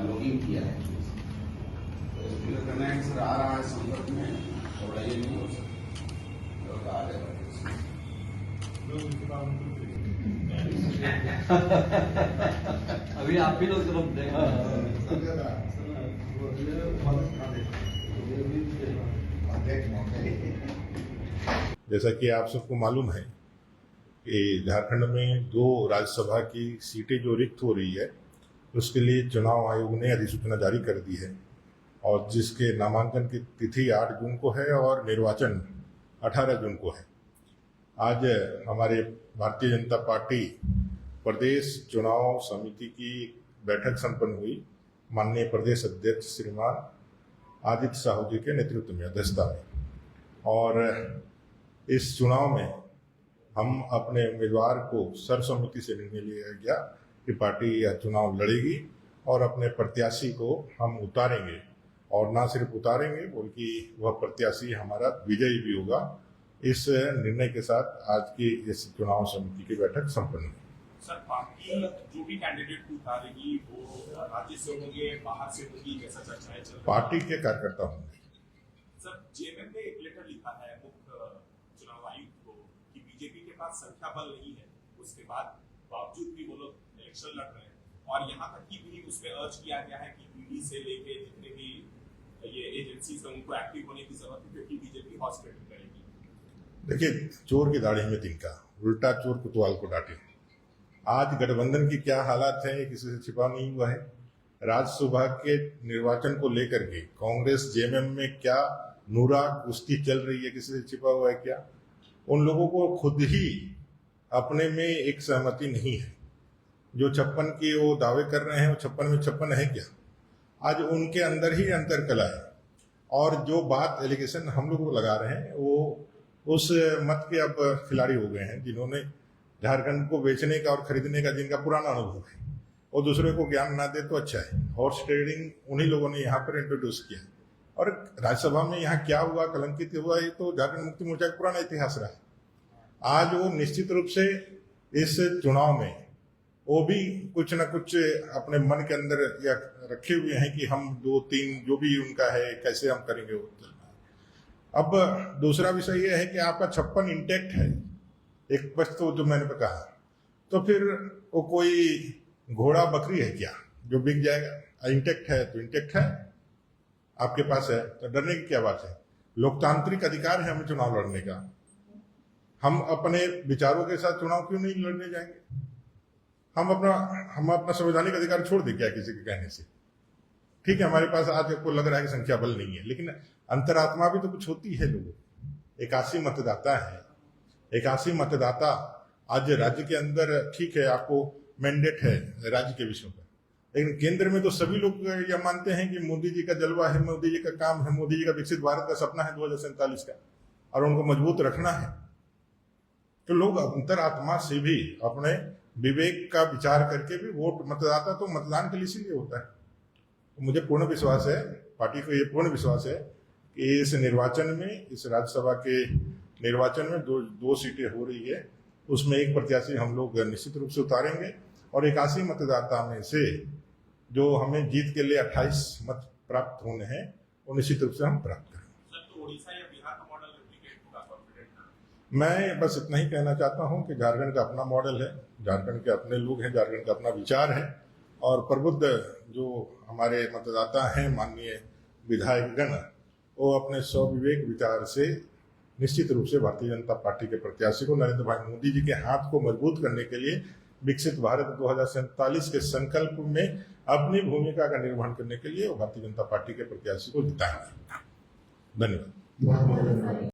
Logging किया है। Sir आ रहा है संपर्क में, थोड़ा ये नहीं हो सकता आ जाएगा। अभी आप भी लोग तरफ देखा जैसा कि आप सबको मालूम है कि झारखंड में 2 राज्यसभा की सीटें जो रिक्त हो रही है उसके लिए चुनाव आयोग ने अधिसूचना जारी कर दी है और जिसके नामांकन की तिथि 8 जून को है और निर्वाचन 18 जून को है। आज हमारे भारतीय जनता पार्टी प्रदेश चुनाव समिति की बैठक संपन्न हुई। माननीय प्रदेश अध्यक्ष श्रीमान आदित्य साहू जी के नेतृत्व में, अध्यक्षता में, और इस चुनाव में हम अपने उम्मीदवार को सर्वसम्मति से निर्णय लिया गया कि पार्टी यह चुनाव लड़ेगी और अपने प्रत्याशी को हम उतारेंगे, और ना सिर्फ उतारेंगे बल्कि वह प्रत्याशी हमारा विजयी भी होगा। इस निर्णय के साथ आज की इस चुनाव समिति की बैठक संपन्न हुई। सर, पार्टी जो भी कैंडिडेट को उतारेगी वो राज्य से होंगे, बाहर से होंगी, कैसा चर्चा है? पार्टी के कार्यकर्ता होंगे। सर, जेएमएम ने एक लेटर लिखा है मुख्य चुनाव आयुक्त को कि बीजेपी के पास संख्या बल नहीं है, उसके बावजूद भी वो लोग इलेक्शन लड़ रहे हैं, और यहाँ तक कि भी उसमें अर्ज किया गया है कि ईडी से लेके जितने भी ये एजेंसी है उनको एक्टिव होने की जरूरत है क्योंकि बीजेपी हॉस्पिटल करेगी। देखिए, चोर की दाढ़ी में तिनका, उल्टा चोर कोतवाल को डांटे। आज गठबंधन की क्या हालात है किसी से छिपा नहीं हुआ है। राज्यसभा के निर्वाचन को लेकर के कांग्रेस जेएमएम में क्या नूरा कुश्ती चल रही है किसी से छिपा हुआ है क्या? उन लोगों को खुद ही अपने में एक सहमति नहीं है। जो 56 की वो दावे कर रहे हैं वो 56 में 56 है क्या? आज उनके अंदर ही अंतरकला है, और जो बात एलिगेशन हम लोग को लगा रहे हैं वो उस मत के अब खिलाड़ी हो गए हैं जिन्होंने झारखंड को बेचने का और खरीदने का जिनका पुराना अनुभव है, और दूसरे को ज्ञान ना दे तो अच्छा है। हॉर्स ट्रेडिंग उन्हीं लोगों ने यहाँ पर इंट्रोड्यूस किया, और राज्यसभा में यहाँ क्या हुआ, कलंकित हुआ, ये तो झारखंड मुक्ति मोर्चा का पुराना इतिहास रहा है। आज वो निश्चित रूप से इस चुनाव में वो भी कुछ न कुछ अपने मन के अंदर या रखे हुए हैं कि हम 2-3 जो भी उनका है कैसे हम करेंगे वो चलना है। अब दूसरा विषय ये है कि आपका 56 इंटैक्ट है, एक पक्ष तो जो मैंने कहा, तो फिर वो कोई घोड़ा बकरी है क्या जो बिक जाएगा? इंटैक्ट है तो इंटैक्ट है, आपके पास है तो डरने की क्या बात है? लोकतांत्रिक अधिकार है हमें चुनाव लड़ने का। हम अपने विचारों के साथ चुनाव क्यों नहीं लड़ने जाएंगे? हम अपना संवैधानिक अधिकार छोड़ दे क्या किसी के कहने से? ठीक है, हमारे पास आज आपको लग रहा है कि संख्या बल नहीं है, लेकिन अंतरात्मा भी तो कुछ होती है लोगों की। 81 मतदाता है, 81 मतदाता आज राज्य के अंदर, ठीक है आपको मैंडेट है राज्य के विषयों पर, लेकिन केंद्र में तो सभी लोग यह मानते हैं कि मोदी जी का जलवा है, मोदी जी का काम है, मोदी जी का विकसित भारत का सपना है 2047 का, और उनको मजबूत रखना है। तो लोग अंतरात्मा से भी अपने विवेक का विचार करके भी वोट, मतदाता तो मतदान के लिए इसीलिए होता है। तो मुझे पूर्ण विश्वास है, पार्टी को ये पूर्ण विश्वास है कि इस निर्वाचन में, इस राज्यसभा के निर्वाचन में दो सीटें हो रही है, उसमें एक प्रत्याशी हम लोग निश्चित रूप से उतारेंगे, और 81 मतदाता में से जो हमें जीत के लिए 28 मत प्राप्त होने हैं वो निश्चित रूप से हम प्राप्त करेंगे। मैं बस इतना ही कहना चाहता हूं कि झारखंड का अपना मॉडल है, झारखंड के अपने लोग हैं, झारखंड का अपना विचार है, और प्रबुद्ध जो हमारे मतदाता हैं, माननीय विधायकगण, वो अपने स्वविवेक विचार से निश्चित रूप से भारतीय जनता पार्टी के प्रत्याशी को, नरेंद्र भाई मोदी जी के हाथ को मजबूत करने के लिए, विकसित भारत 2047 के संकल्प में अपनी भूमिका का निर्वहन करने के लिए वो भारतीय जनता पार्टी के प्रत्याशी को जिताएंगे। धन्यवाद।